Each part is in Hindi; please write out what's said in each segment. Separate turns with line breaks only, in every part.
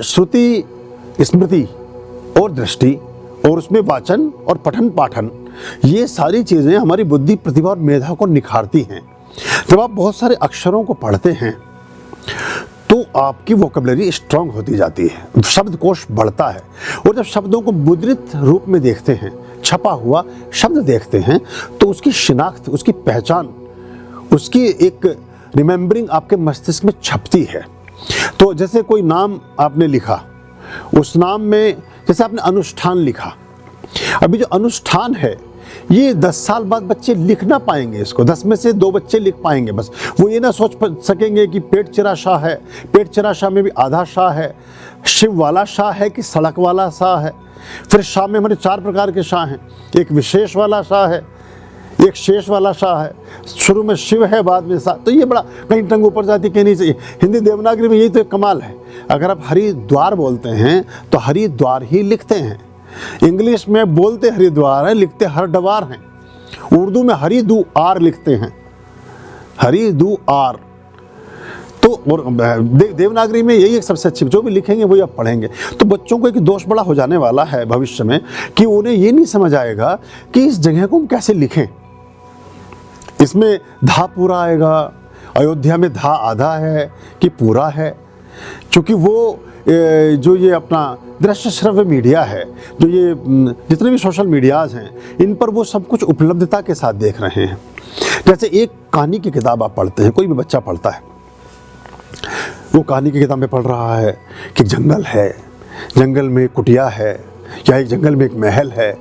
श्रुति, स्मृति और दृष्टि और उसमें वाचन और पठन पाठन, ये सारी चीज़ें हमारी बुद्धि, प्रतिभा और मेधा को निखारती हैं। जब आप बहुत सारे अक्षरों को पढ़ते हैं तो आपकी वोकैबुलरी स्ट्रांग होती जाती है, शब्दकोश बढ़ता है। और जब शब्दों को मुद्रित रूप में देखते हैं, छपा हुआ शब्द देखते हैं, तो उसकी शिनाख्त, उसकी पहचान, उसकी एक रिमेंबरिंग आपके मस्तिष्क में छपती है। तो जैसे कोई नाम आपने लिखा, उस नाम में जैसे आपने अनुष्ठान लिखा, अभी जो अनुष्ठान है ये 10 साल बाद बच्चे लिख ना पाएंगे इसको, 10 में से 2 बच्चे लिख पाएंगे बस। वो ये ना सोच सकेंगे कि पेट चिरा शाह है, पेट चिरा शाह में भी आधा शाह है, शिव वाला शाह है कि सड़क वाला शाह है। फिर शाह में हमारे 4 प्रकार के शाह हैं, एक विशेष वाला शाह है, एक शेष वाला शाह है, शुरू में शिव है बाद में शाह। तो ये बड़ा कहीं टंग ऊपर जाती कहनी चाहिए। हिंदी देवनागरी में यही तो एक कमाल है, अगर आप हरिद्वार बोलते हैं तो हरिद्वार ही लिखते हैं। इंग्लिश में बोलते हरिद्वार है, लिखते हरद्वार हैं। उर्दू में हरिदुआर लिखते हैं, हरिदुआर। तो और देवनागरी में यही एक सबसे अच्छी, जो भी लिखेंगे वही आप पढ़ेंगे। तो बच्चों को एक दोष बड़ा हो जाने वाला है भविष्य में कि उन्हें ये नहीं समझ आएगा कि इस जगह को हम कैसे लिखें। इसमें धा पूरा आएगा, अयोध्या में धा आधा है कि पूरा है, क्योंकि वो जो ये अपना दृश्य श्रव्य मीडिया है, जो ये जितने भी सोशल मीडियाज़ हैं, इन पर वो सब कुछ उपलब्धता के साथ देख रहे हैं। जैसे एक कहानी की किताब आप पढ़ते हैं, कोई भी बच्चा पढ़ता है, वो कहानी की किताब में पढ़ रहा है कि जंगल है, जंगल में कुटिया है, या एक जंगल में एक महल है,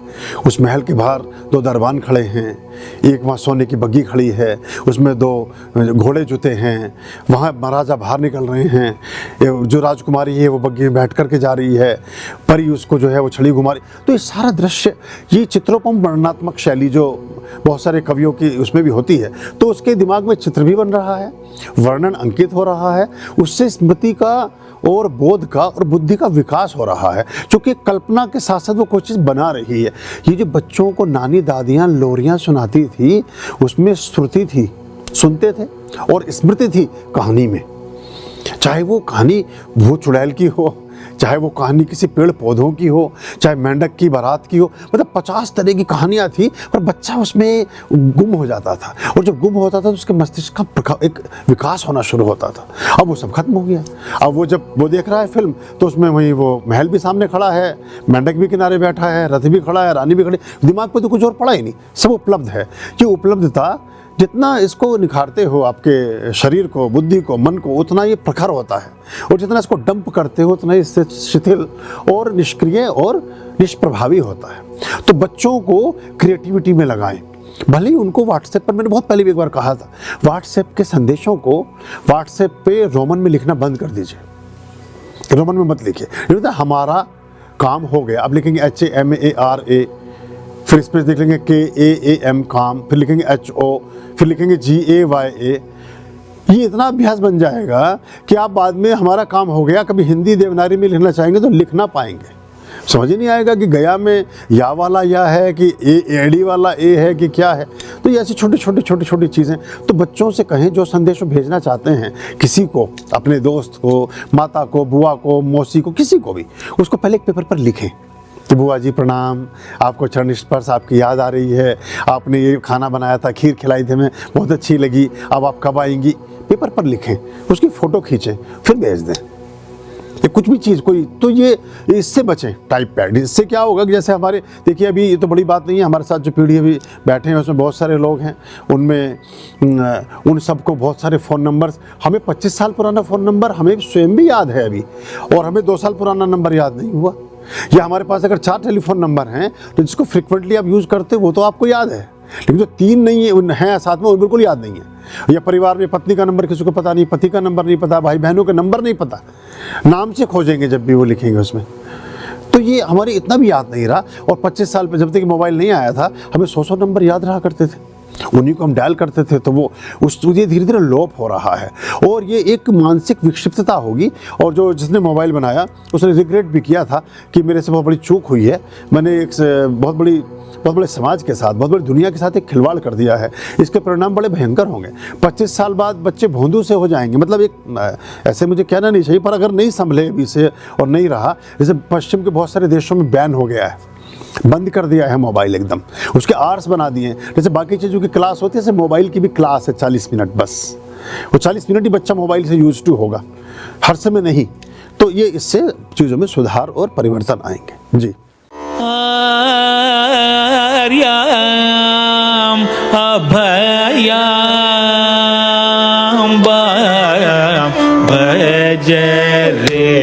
उस महल के बाहर 2 दरबान खड़े हैं, एक वहाँ सोने की बग्गी खड़ी है, उसमें 2 घोड़े जुते हैं, वहाँ महाराजा बाहर निकल रहे हैं, जो राजकुमारी है वो बग्गी में बैठ करके जा रही है, परी उसको जो है वो छड़ी घुमा रही। तो ये सारा दृश्य, ये चित्रोपम वर्णनात्मक शैली जो बहुत सारे कवियों की उसमें भी होती है, तो उसके दिमाग में चित्र भी बन रहा है, वर्णन अंकित हो रहा है, उससे स्मृति का और बोध का और बुद्धि का विकास हो रहा है, क्योंकि कल्पना के साथ साथ वो कोई चीज़ बना रही है। ये जो बच्चों को नानी दादियाँ लोरियाँ सुनाती थी, उसमें श्रुति थी, सुनते थे, और स्मृति थी कहानी में। चाहे वो कहानी भूत चुड़ैल की हो, चाहे वो कहानी किसी पेड़ पौधों की हो, चाहे मेंढक की बारात की हो, मतलब 50 तरह की कहानियाँ थी, पर बच्चा उसमें गुम हो जाता था। और जब गुम होता था तो उसके मस्तिष्क का एक विकास होना शुरू होता था। अब वो सब खत्म हो गया। अब वो जब वो देख रहा है फिल्म, तो उसमें वही वो महल भी सामने खड़ा है, मेंढक भी किनारे बैठा है, रथ भी खड़ा है, रानी भी खड़ी, दिमाग पर तो कुछ और पड़ा ही नहीं, सब उपलब्ध है। ये उपलब्धता जितना इसको निखारते हो आपके शरीर को, बुद्धि को, मन को, उतना ये प्रखर होता है, और जितना इसको डंप करते हो उतना इससे शिथिल और निष्क्रिय और निष्प्रभावी होता है। तो बच्चों को क्रिएटिविटी में लगाएं। भले ही उनको व्हाट्सएप पर, मैंने बहुत पहले भी एक बार कहा था, व्हाट्सएप के संदेशों को व्हाट्सएप पे रोमन में लिखना बंद कर दीजिए, रोमन में मत लिखिए। हमारा काम हो गया, अब लिखेंगे HAMARA, फिर इस पर देख लेंगे KAAM काम, फिर लिखेंगे HO, फिर लिखेंगे GAYA। ये इतना अभ्यास बन जाएगा कि आप बाद में हमारा काम हो गया कभी हिंदी देवनागरी में लिखना चाहेंगे तो लिख ना पाएंगे। समझ ही नहीं आएगा कि गया में या वाला या है कि AD वाला A है कि क्या है। तो ये ऐसी छोटी चीज़ें, तो बच्चों से कहें जो संदेश भेजना चाहते हैं किसी को, अपने दोस्त को, माता को, बुआ को, मौसी को, किसी को भी, उसको पहले एक पेपर पर लिखें कि बुआ जी प्रणाम, आपको चरण स्पर्श, आपकी याद आ रही है, आपने ये खाना बनाया था, खीर खिलाई थी, हमें बहुत अच्छी लगी, अब आप कब आएंगी। पेपर पर लिखें, उसकी फ़ोटो खींचें, फिर भेज दें। ये कुछ भी चीज़ कोई, तो ये इससे बचें टाइप पैड। इससे क्या होगा कि जैसे हमारे, देखिए अभी ये तो बड़ी बात नहीं है, हमारे साथ जो पीढ़ी अभी बैठे हैं उसमें बहुत सारे लोग हैं, उनमें उन सबको बहुत सारे फ़ोन नंबर्स, हमें 25 साल पुराना फ़ोन नंबर हमें स्वयं भी याद है अभी, और हमें 2 साल पुराना नंबर याद नहीं हुआ। या हमारे पास अगर 4 टेलीफोन नंबर हैं तो जिसको फ्रिक्वेंटली आप यूज़ करते हो वो तो आपको याद है, लेकिन जो 3 नहीं है उन हैं साथ में वो बिल्कुल याद नहीं है। या परिवार में पत्नी का नंबर किसी को पता नहीं, पति का नंबर नहीं पता, भाई बहनों का नंबर नहीं पता, नाम से खोजेंगे जब भी वो लिखेंगे उसमें। तो ये हमारी इतना भी याद नहीं रहा। और 25 साल पर जब तक मोबाइल नहीं आया था हमें 100 नंबर याद रहा करते थे। उन्हीं को हम डायल करते थे, तो वो ये धीरे धीरे लोप हो रहा है। और ये एक मानसिक विक्षिप्तता होगी। और जो जिसने मोबाइल बनाया उसने रिग्रेट भी किया था कि मेरे से बहुत बड़ी चूक हुई है, मैंने एक बहुत बड़े समाज के साथ, बहुत बड़ी दुनिया के साथ एक खिलवाड़ कर दिया है। इसके परिणाम बड़े भयंकर होंगे। 25 साल बाद बच्चे भोंदू से हो जाएंगे। मतलब एक ऐसे मुझे कहना नहीं चाहिए, पर अगर नहीं संभले अभी से और नहीं रहा, जैसे पश्चिम के बहुत सारे देशों में बैन हो गया है, बंद कर दिया है मोबाइल एकदम, उसके आवर्स बना दिए हैं। जैसे बाकी चीज़ों की क्लास होती है, जैसे मोबाइल की भी क्लास है 40 मिनट, बस वो 40 मिनट ही बच्चा मोबाइल से यूज टू होगा, हर समय नहीं। तो ये इससे चीज़ों में सुधार और परिवर्तन आएंगे। जी।
आर्याम अभयाम भज रे